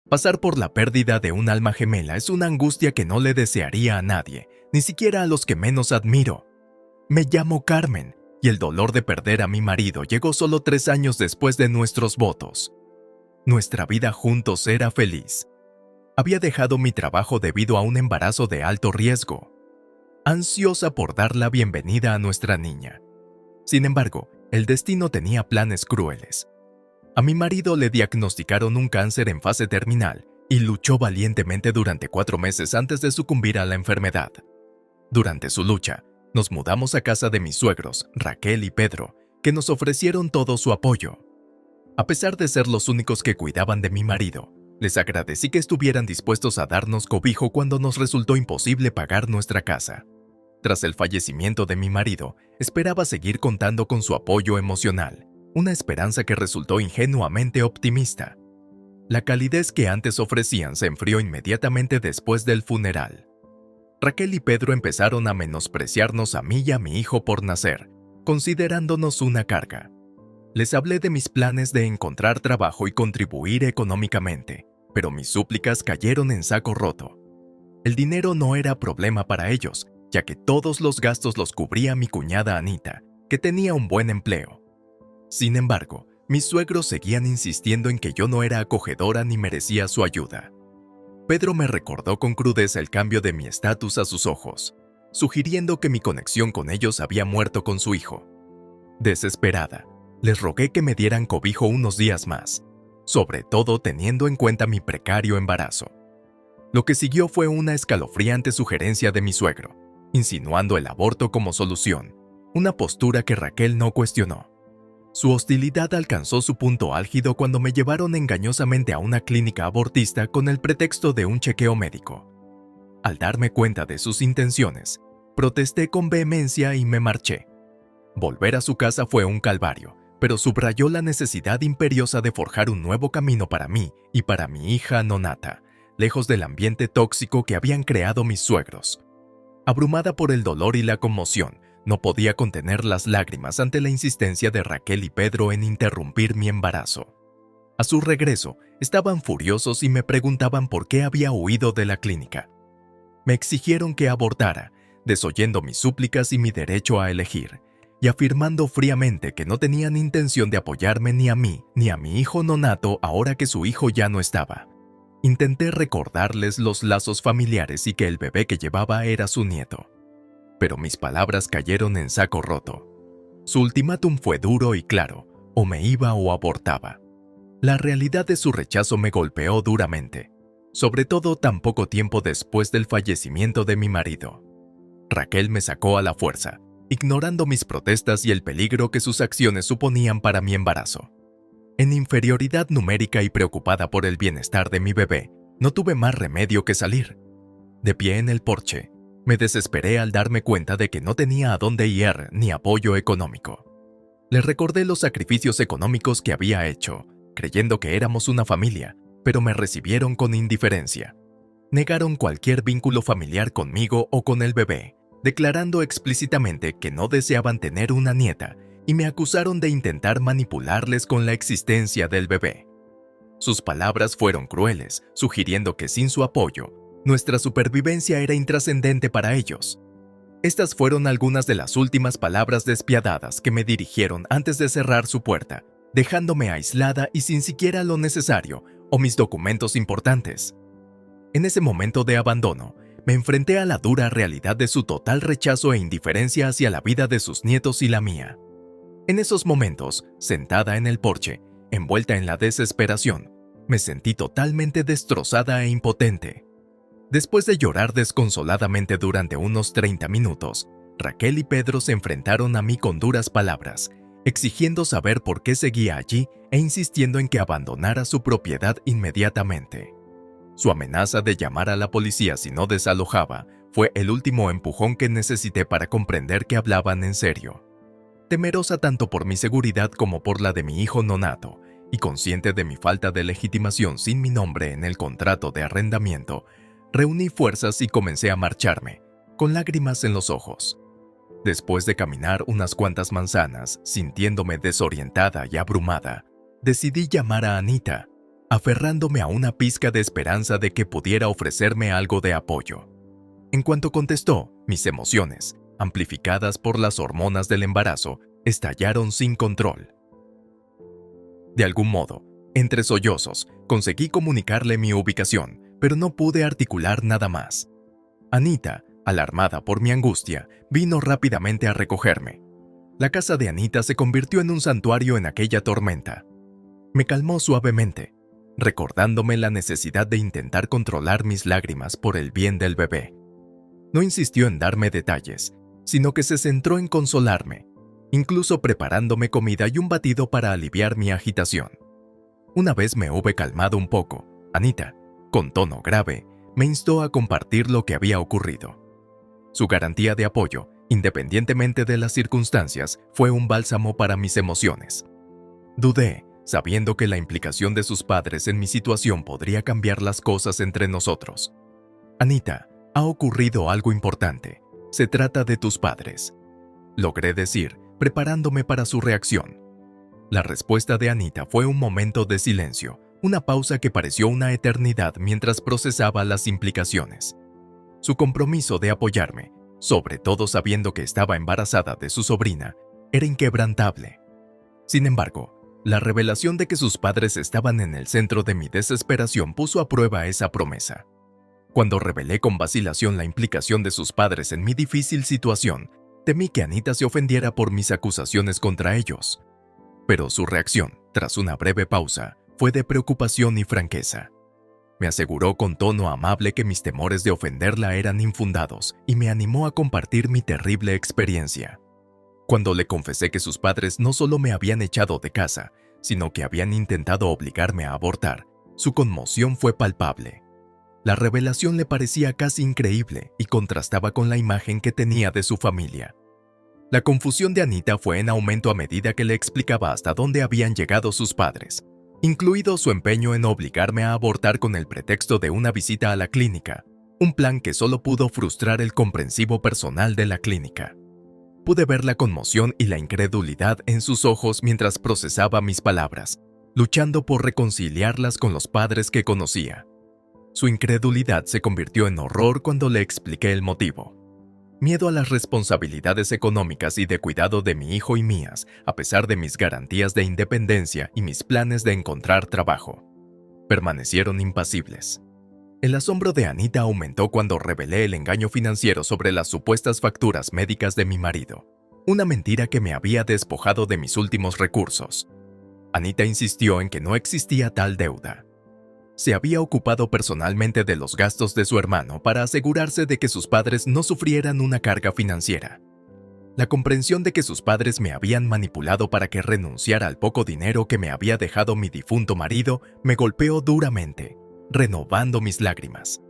Pasar por la pérdida de un alma gemela es una angustia que no le desearía a nadie, ni siquiera a los que menos admiro. Me llamo Carmen, y el dolor de perder a mi marido llegó solo 3 años después de nuestros votos. Nuestra vida juntos era feliz. Había dejado mi trabajo debido a un embarazo de alto riesgo, ansiosa por dar la bienvenida a nuestra niña. Sin embargo, el destino tenía planes crueles. A mi marido le diagnosticaron un cáncer en fase terminal y luchó valientemente durante 4 meses antes de sucumbir a la enfermedad. Durante su lucha, nos mudamos a casa de mis suegros, Raquel y Pedro, que nos ofrecieron todo su apoyo. A pesar de ser los únicos que cuidaban de mi marido, les agradecí que estuvieran dispuestos a darnos cobijo cuando nos resultó imposible pagar nuestra casa. Tras el fallecimiento de mi marido, esperaba seguir contando con su apoyo emocional, una esperanza que resultó ingenuamente optimista. La calidez que antes ofrecían se enfrió inmediatamente después del funeral. Raquel y Pedro empezaron a menospreciarnos a mí y a mi hijo por nacer, considerándonos una carga. Les hablé de mis planes de encontrar trabajo y contribuir económicamente, pero mis súplicas cayeron en saco roto. El dinero no era problema para ellos, ya que todos los gastos los cubría mi cuñada Anita, que tenía un buen empleo. Sin embargo, mis suegros seguían insistiendo en que yo no era acogedora ni merecía su ayuda. Pedro me recordó con crudeza el cambio de mi estatus a sus ojos, sugiriendo que mi conexión con ellos había muerto con su hijo. Desesperada, les rogué que me dieran cobijo unos días más, sobre todo teniendo en cuenta mi precario embarazo. Lo que siguió fue una escalofriante sugerencia de mi suegro, insinuando el aborto como solución, una postura que Raquel no cuestionó. Su hostilidad alcanzó su punto álgido cuando me llevaron engañosamente a una clínica abortista con el pretexto de un chequeo médico. Al darme cuenta de sus intenciones, protesté con vehemencia y me marché. Volver a su casa fue un calvario, pero subrayó la necesidad imperiosa de forjar un nuevo camino para mí y para mi hija Nonata, lejos del ambiente tóxico que habían creado mis suegros. Abrumada por el dolor y la conmoción, no podía contener las lágrimas ante la insistencia de Raquel y Pedro en interrumpir mi embarazo. A su regreso, estaban furiosos y me preguntaban por qué había huido de la clínica. Me exigieron que abortara, desoyendo mis súplicas y mi derecho a elegir, y afirmando fríamente que no tenían intención de apoyarme ni a mí ni a mi hijo nonato ahora que su hijo ya no estaba. Intenté recordarles los lazos familiares y que el bebé que llevaba era su nieto. Pero mis palabras cayeron en saco roto. Su ultimátum fue duro y claro, o me iba o abortaba. La realidad de su rechazo me golpeó duramente, sobre todo tan poco tiempo después del fallecimiento de mi marido. Raquel me sacó a la fuerza, ignorando mis protestas y el peligro que sus acciones suponían para mi embarazo. En inferioridad numérica y preocupada por el bienestar de mi bebé, no tuve más remedio que salir. De pie en el porche, me desesperé al darme cuenta de que no tenía a dónde ir ni apoyo económico. Les recordé los sacrificios económicos que había hecho, creyendo que éramos una familia, pero me recibieron con indiferencia. Negaron cualquier vínculo familiar conmigo o con el bebé, declarando explícitamente que no deseaban tener una nieta, y me acusaron de intentar manipularles con la existencia del bebé. Sus palabras fueron crueles, sugiriendo que sin su apoyo, nuestra supervivencia era intrascendente para ellos. Estas fueron algunas de las últimas palabras despiadadas que me dirigieron antes de cerrar su puerta, dejándome aislada y sin siquiera lo necesario o mis documentos importantes. En ese momento de abandono, me enfrenté a la dura realidad de su total rechazo e indiferencia hacia la vida de sus nietos y la mía. En esos momentos, sentada en el porche, envuelta en la desesperación, me sentí totalmente destrozada e impotente. Después de llorar desconsoladamente durante unos 30 minutos, Raquel y Pedro se enfrentaron a mí con duras palabras, exigiendo saber por qué seguía allí e insistiendo en que abandonara su propiedad inmediatamente. Su amenaza de llamar a la policía si no desalojaba fue el último empujón que necesité para comprender que hablaban en serio. Temerosa tanto por mi seguridad como por la de mi hijo nonato, y consciente de mi falta de legitimación sin mi nombre en el contrato de arrendamiento, reuní fuerzas y comencé a marcharme, con lágrimas en los ojos. Después de caminar unas cuantas manzanas, sintiéndome desorientada y abrumada, decidí llamar a Anita. aferrándome a una pizca de esperanza de que pudiera ofrecerme algo de apoyo. En cuanto contestó, mis emociones, amplificadas por las hormonas del embarazo, estallaron sin control. De algún modo, entre sollozos, conseguí comunicarle mi ubicación, pero no pude articular nada más. Anita, alarmada por mi angustia, vino rápidamente a recogerme. La casa de Anita se convirtió en un santuario en aquella tormenta. Me calmó suavemente, recordándome la necesidad de intentar controlar mis lágrimas por el bien del bebé. No insistió en darme detalles, sino que se centró en consolarme, incluso preparándome comida y un batido para aliviar mi agitación. Una vez me hube calmado un poco, Anita, con tono grave, me instó a compartir lo que había ocurrido. Su garantía de apoyo, independientemente de las circunstancias, fue un bálsamo para mis emociones. Dudé, sabiendo que la implicación de sus padres en mi situación podría cambiar las cosas entre nosotros. Anita, ha ocurrido algo importante. Se trata de tus padres, logré decir, preparándome para su reacción. La respuesta de Anita fue un momento de silencio, una pausa que pareció una eternidad mientras procesaba las implicaciones. Su compromiso de apoyarme, sobre todo sabiendo que estaba embarazada de su sobrina, era inquebrantable. Sin embargo, la revelación de que sus padres estaban en el centro de mi desesperación puso a prueba esa promesa. Cuando revelé con vacilación la implicación de sus padres en mi difícil situación, temí que Anita se ofendiera por mis acusaciones contra ellos. Pero su reacción, tras una breve pausa, fue de preocupación y franqueza. Me aseguró con tono amable que mis temores de ofenderla eran infundados y me animó a compartir mi terrible experiencia. Cuando le confesé que sus padres no solo me habían echado de casa, sino que habían intentado obligarme a abortar, su conmoción fue palpable. La revelación le parecía casi increíble y contrastaba con la imagen que tenía de su familia. La confusión de Anita fue en aumento a medida que le explicaba hasta dónde habían llegado sus padres, incluido su empeño en obligarme a abortar con el pretexto de una visita a la clínica, un plan que solo pudo frustrar el comprensivo personal de la clínica. Pude ver la conmoción y la incredulidad en sus ojos mientras procesaba mis palabras, luchando por reconciliarlas con los padres que conocía. Su incredulidad se convirtió en horror cuando le expliqué el motivo. Miedo a las responsabilidades económicas y de cuidado de mi hijo y mías, a pesar de mis garantías de independencia y mis planes de encontrar trabajo. Permanecieron impasibles. El asombro de Anita aumentó cuando revelé el engaño financiero sobre las supuestas facturas médicas de mi marido, una mentira que me había despojado de mis últimos recursos. Anita insistió en que no existía tal deuda. Se había ocupado personalmente de los gastos de su hermano para asegurarse de que sus padres no sufrieran una carga financiera. La comprensión de que sus padres me habían manipulado para que renunciara al poco dinero que me había dejado mi difunto marido me golpeó duramente, renovando mis lágrimas.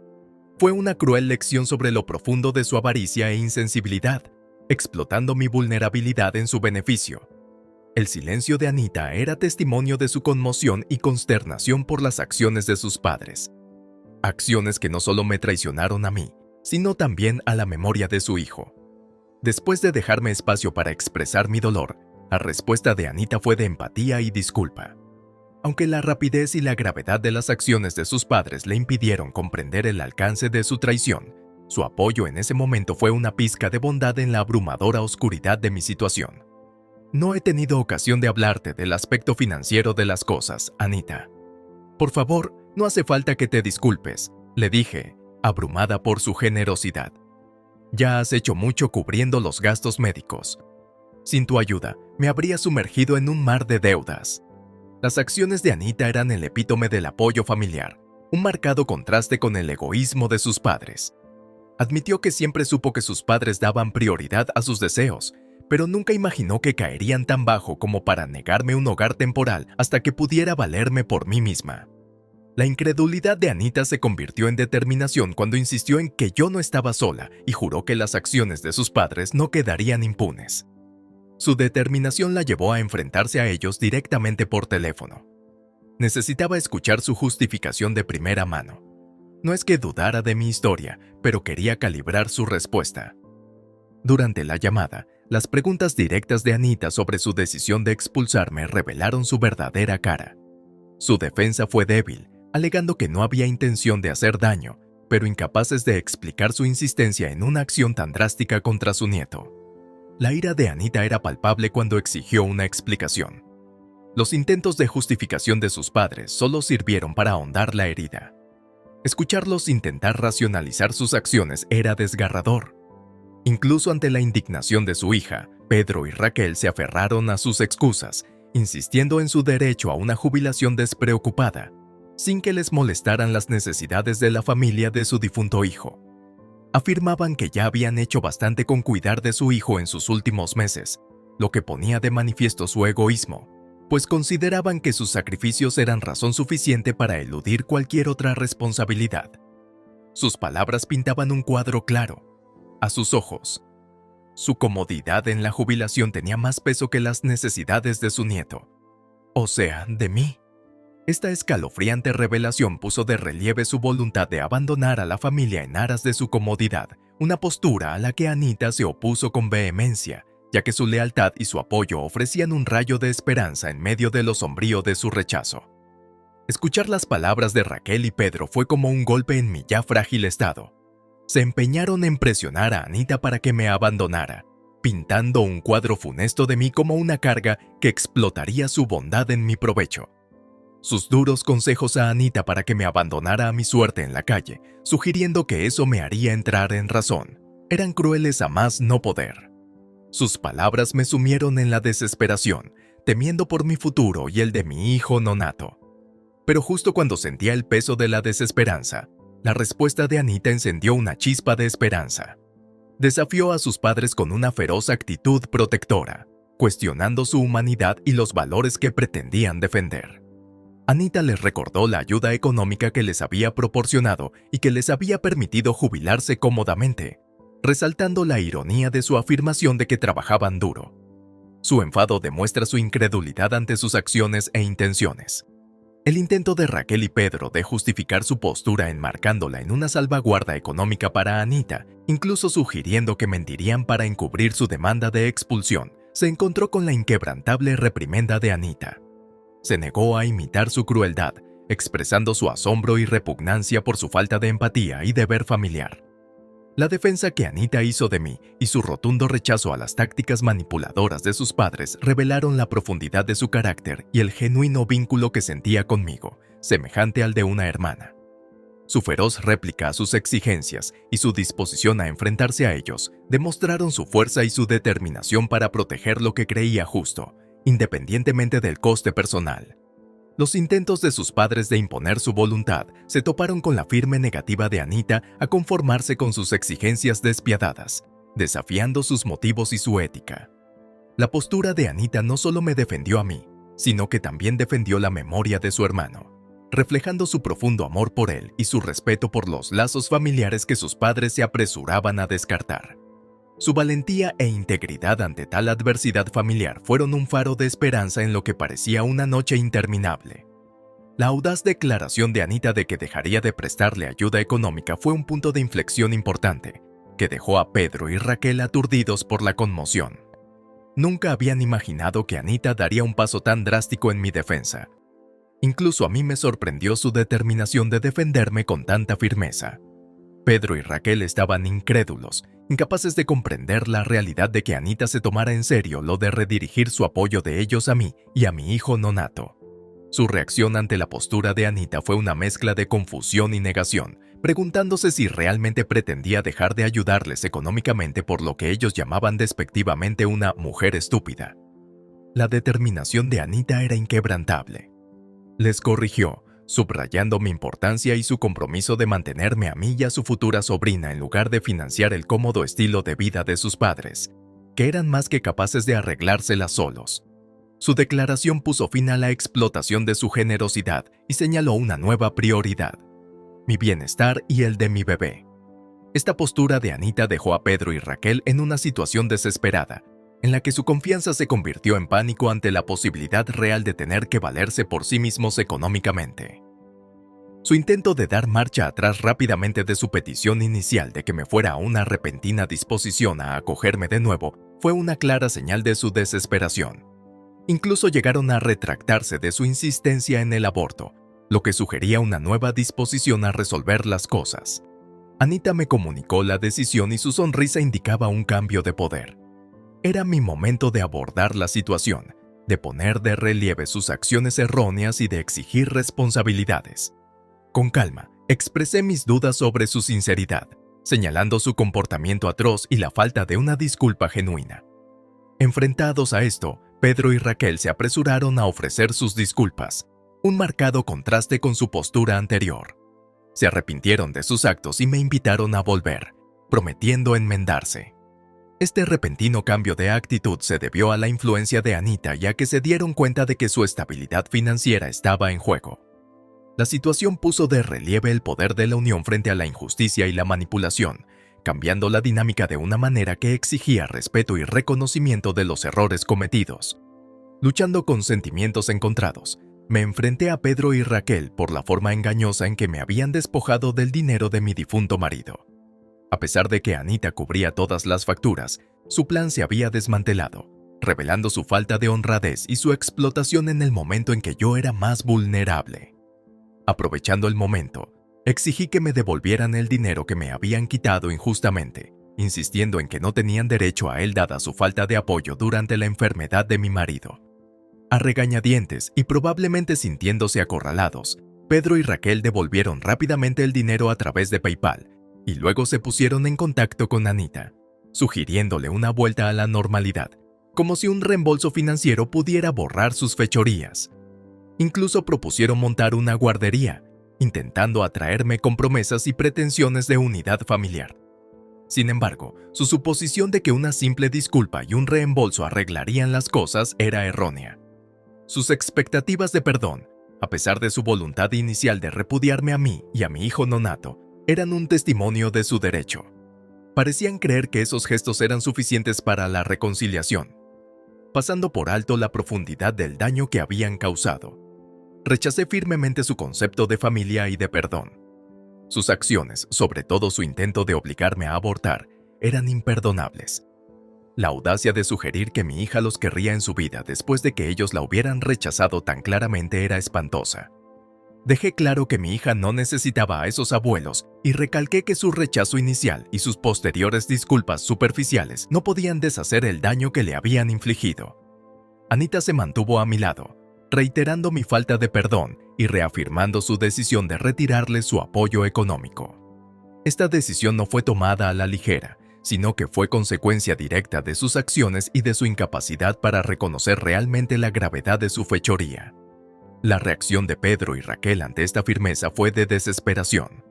Fue una cruel lección sobre lo profundo de su avaricia e insensibilidad, explotando mi vulnerabilidad en su beneficio. El silencio de Anita era testimonio de su conmoción y consternación por las acciones de sus padres. Acciones que no solo me traicionaron a mí, sino también a la memoria de su hijo. Después de dejarme espacio para expresar mi dolor, la respuesta de Anita fue de empatía y disculpa. Aunque la rapidez y la gravedad de las acciones de sus padres le impidieron comprender el alcance de su traición, su apoyo en ese momento fue una pizca de bondad en la abrumadora oscuridad de mi situación. No he tenido ocasión de hablarte del aspecto financiero de las cosas, Anita. Por favor, no hace falta que te disculpes, le dije, abrumada por su generosidad. Ya has hecho mucho cubriendo los gastos médicos. Sin tu ayuda, me habría sumergido en un mar de deudas. Las acciones de Anita eran el epítome del apoyo familiar, un marcado contraste con el egoísmo de sus padres. Admitió que siempre supo que sus padres daban prioridad a sus deseos, pero nunca imaginó que caerían tan bajo como para negarme un hogar temporal hasta que pudiera valerme por mí misma. La incredulidad de Anita se convirtió en determinación cuando insistió en que yo no estaba sola y juró que las acciones de sus padres no quedarían impunes. Su determinación la llevó a enfrentarse a ellos directamente por teléfono. Necesitaba escuchar su justificación de primera mano. No es que dudara de mi historia, pero quería calibrar su respuesta. Durante la llamada, las preguntas directas de Anita sobre su decisión de expulsarme revelaron su verdadera cara. Su defensa fue débil, alegando que no había intención de hacer daño, pero incapaces de explicar su insistencia en una acción tan drástica contra su nieto. La ira de Anita era palpable cuando exigió una explicación. Los intentos de justificación de sus padres solo sirvieron para ahondar la herida. Escucharlos intentar racionalizar sus acciones era desgarrador. Incluso ante la indignación de su hija, Pedro y Raquel se aferraron a sus excusas, insistiendo en su derecho a una jubilación despreocupada, sin que les molestaran las necesidades de la familia de su difunto hijo. Afirmaban que ya habían hecho bastante con cuidar de su hijo en sus últimos meses, lo que ponía de manifiesto su egoísmo, pues consideraban que sus sacrificios eran razón suficiente para eludir cualquier otra responsabilidad. Sus palabras pintaban un cuadro claro. A sus ojos, su comodidad en la jubilación tenía más peso que las necesidades de su nieto, o sea, de mí. Esta escalofriante revelación puso de relieve su voluntad de abandonar a la familia en aras de su comodidad, una postura a la que Anita se opuso con vehemencia, ya que su lealtad y su apoyo ofrecían un rayo de esperanza en medio de lo sombrío de su rechazo. Escuchar las palabras de Raquel y Pedro fue como un golpe en mi ya frágil estado. Se empeñaron en presionar a Anita para que me abandonara, pintando un cuadro funesto de mí como una carga que explotaría su bondad en mi provecho. Sus duros consejos a Anita para que me abandonara a mi suerte en la calle, sugiriendo que eso me haría entrar en razón, eran crueles a más no poder. Sus palabras me sumieron en la desesperación, temiendo por mi futuro y el de mi hijo nonato. Pero justo cuando sentía el peso de la desesperanza, la respuesta de Anita encendió una chispa de esperanza. Desafió a sus padres con una feroz actitud protectora, cuestionando su humanidad y los valores que pretendían defender. Anita les recordó la ayuda económica que les había proporcionado y que les había permitido jubilarse cómodamente, resaltando la ironía de su afirmación de que trabajaban duro. Su enfado demuestra su incredulidad ante sus acciones e intenciones. El intento de Raquel y Pedro de justificar su postura enmarcándola en una salvaguarda económica para Anita, incluso sugiriendo que mentirían para encubrir su demanda de expulsión, se encontró con la inquebrantable reprimenda de Anita. Se negó a imitar su crueldad, expresando su asombro y repugnancia por su falta de empatía y deber familiar. La defensa que Anita hizo de mí y su rotundo rechazo a las tácticas manipuladoras de sus padres revelaron la profundidad de su carácter y el genuino vínculo que sentía conmigo, semejante al de una hermana. Su feroz réplica a sus exigencias y su disposición a enfrentarse a ellos demostraron su fuerza y su determinación para proteger lo que creía justo, independientemente del coste personal. Los intentos de sus padres de imponer su voluntad se toparon con la firme negativa de Anita a conformarse con sus exigencias despiadadas, desafiando sus motivos y su ética. La postura de Anita no solo me defendió a mí, sino que también defendió la memoria de su hermano, reflejando su profundo amor por él y su respeto por los lazos familiares que sus padres se apresuraban a descartar. Su valentía e integridad ante tal adversidad familiar fueron un faro de esperanza en lo que parecía una noche interminable. La audaz declaración de Anita de que dejaría de prestarle ayuda económica fue un punto de inflexión importante, que dejó a Pedro y Raquel aturdidos por la conmoción. Nunca habían imaginado que Anita daría un paso tan drástico en mi defensa. Incluso a mí me sorprendió su determinación de defenderme con tanta firmeza. Pedro y Raquel estaban incrédulos, incapaces de comprender la realidad de que Anita se tomara en serio lo de redirigir su apoyo de ellos a mí y a mi hijo nonato. Su reacción ante la postura de Anita fue una mezcla de confusión y negación, preguntándose si realmente pretendía dejar de ayudarles económicamente por lo que ellos llamaban despectivamente una mujer estúpida. La determinación de Anita era inquebrantable. Les corrigió, subrayando mi importancia y su compromiso de mantenerme a mí y a su futura sobrina en lugar de financiar el cómodo estilo de vida de sus padres, que eran más que capaces de arreglárselas solos. Su declaración puso fin a la explotación de su generosidad y señaló una nueva prioridad: mi bienestar y el de mi bebé. Esta postura de Anita dejó a Pedro y Raquel en una situación desesperada, en la que su confianza se convirtió en pánico ante la posibilidad real de tener que valerse por sí mismos económicamente. Su intento de dar marcha atrás rápidamente de su petición inicial de que me fuera a una repentina disposición a acogerme de nuevo fue una clara señal de su desesperación. Incluso llegaron a retractarse de su insistencia en el aborto, lo que sugería una nueva disposición a resolver las cosas. Anita me comunicó la decisión y su sonrisa indicaba un cambio de poder. Era mi momento de abordar la situación, de poner de relieve sus acciones erróneas y de exigir responsabilidades. Con calma, expresé mis dudas sobre su sinceridad, señalando su comportamiento atroz y la falta de una disculpa genuina. Enfrentados a esto, Pedro y Raquel se apresuraron a ofrecer sus disculpas, un marcado contraste con su postura anterior. Se arrepintieron de sus actos y me invitaron a volver, prometiendo enmendarse. Este repentino cambio de actitud se debió a la influencia de Anita, ya que se dieron cuenta de que su estabilidad financiera estaba en juego. La situación puso de relieve el poder de la unión frente a la injusticia y la manipulación, cambiando la dinámica de una manera que exigía respeto y reconocimiento de los errores cometidos. Luchando con sentimientos encontrados, me enfrenté a Pedro y Raquel por la forma engañosa en que me habían despojado del dinero de mi difunto marido. A pesar de que Anita cubría todas las facturas, su plan se había desmantelado, revelando su falta de honradez y su explotación en el momento en que yo era más vulnerable. Aprovechando el momento, exigí que me devolvieran el dinero que me habían quitado injustamente, insistiendo en que no tenían derecho a él dada su falta de apoyo durante la enfermedad de mi marido. A regañadientes y probablemente sintiéndose acorralados, Pedro y Raquel devolvieron rápidamente el dinero a través de PayPal y luego se pusieron en contacto con Anita, sugiriéndole una vuelta a la normalidad, como si un reembolso financiero pudiera borrar sus fechorías. Incluso propusieron montar una guardería, intentando atraerme con promesas y pretensiones de unidad familiar. Sin embargo, su suposición de que una simple disculpa y un reembolso arreglarían las cosas era errónea. Sus expectativas de perdón, a pesar de su voluntad inicial de repudiarme a mí y a mi hijo nonato, eran un testimonio de su derecho. Parecían creer que esos gestos eran suficientes para la reconciliación, pasando por alto la profundidad del daño que habían causado. Rechacé firmemente su concepto de familia y de perdón. Sus acciones, sobre todo su intento de obligarme a abortar, eran imperdonables. La audacia de sugerir que mi hija los querría en su vida después de que ellos la hubieran rechazado tan claramente era espantosa. Dejé claro que mi hija no necesitaba a esos abuelos y recalqué que su rechazo inicial y sus posteriores disculpas superficiales no podían deshacer el daño que le habían infligido. Anita se mantuvo a mi lado, reiterando mi falta de perdón y reafirmando su decisión de retirarle su apoyo económico. Esta decisión no fue tomada a la ligera, sino que fue consecuencia directa de sus acciones y de su incapacidad para reconocer realmente la gravedad de su fechoría. La reacción de Pedro y Raquel ante esta firmeza fue de desesperación.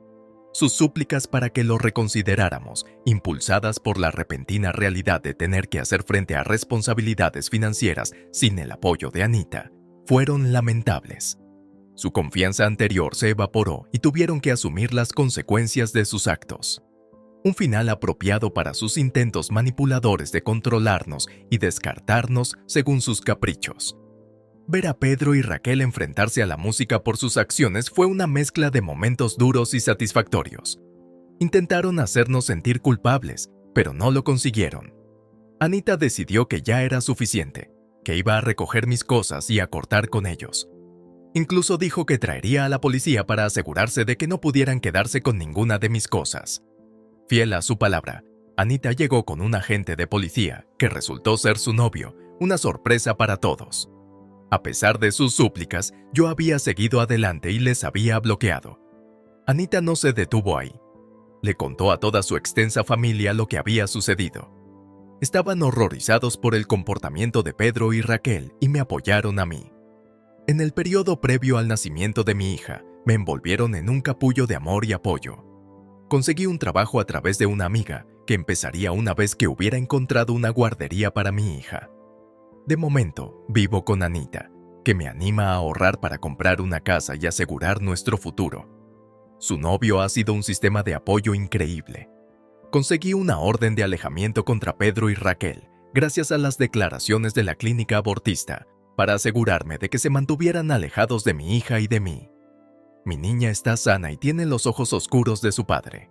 Sus súplicas para que lo reconsideráramos, impulsadas por la repentina realidad de tener que hacer frente a responsabilidades financieras sin el apoyo de Anita, fueron lamentables. Su confianza anterior se evaporó y tuvieron que asumir las consecuencias de sus actos. Un final apropiado para sus intentos manipuladores de controlarnos y descartarnos según sus caprichos. Ver a Pedro y Raquel enfrentarse a la música por sus acciones fue una mezcla de momentos duros y satisfactorios. Intentaron hacernos sentir culpables, pero no lo consiguieron. Anita decidió que ya era suficiente, que iba a recoger mis cosas y a cortar con ellos. Incluso dijo que traería a la policía para asegurarse de que no pudieran quedarse con ninguna de mis cosas. Fiel a su palabra, Anita llegó con un agente de policía, que resultó ser su novio, una sorpresa para todos. A pesar de sus súplicas, yo había seguido adelante y les había bloqueado. Anita no se detuvo ahí. Le contó a toda su extensa familia lo que había sucedido. Estaban horrorizados por el comportamiento de Pedro y Raquel y me apoyaron a mí. En el periodo previo al nacimiento de mi hija, me envolvieron en un capullo de amor y apoyo. Conseguí un trabajo a través de una amiga que empezaría una vez que hubiera encontrado una guardería para mi hija. De momento, vivo con Anita, que me anima a ahorrar para comprar una casa y asegurar nuestro futuro. Su novio ha sido un sistema de apoyo increíble. Conseguí una orden de alejamiento contra Pedro y Raquel, gracias a las declaraciones de la clínica abortista, para asegurarme de que se mantuvieran alejados de mi hija y de mí. Mi niña está sana y tiene los ojos oscuros de su padre.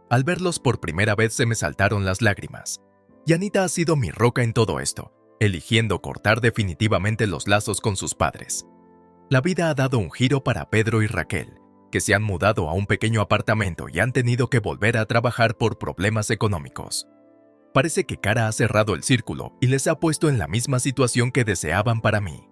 Al verlos por primera vez se me saltaron las lágrimas. Y Anita ha sido mi roca en todo esto, eligiendo cortar definitivamente los lazos con sus padres. La vida ha dado un giro para Pedro y Raquel, que se han mudado a un pequeño apartamento y han tenido que volver a trabajar por problemas económicos. Parece que Cara ha cerrado el círculo y les ha puesto en la misma situación que deseaban para mí.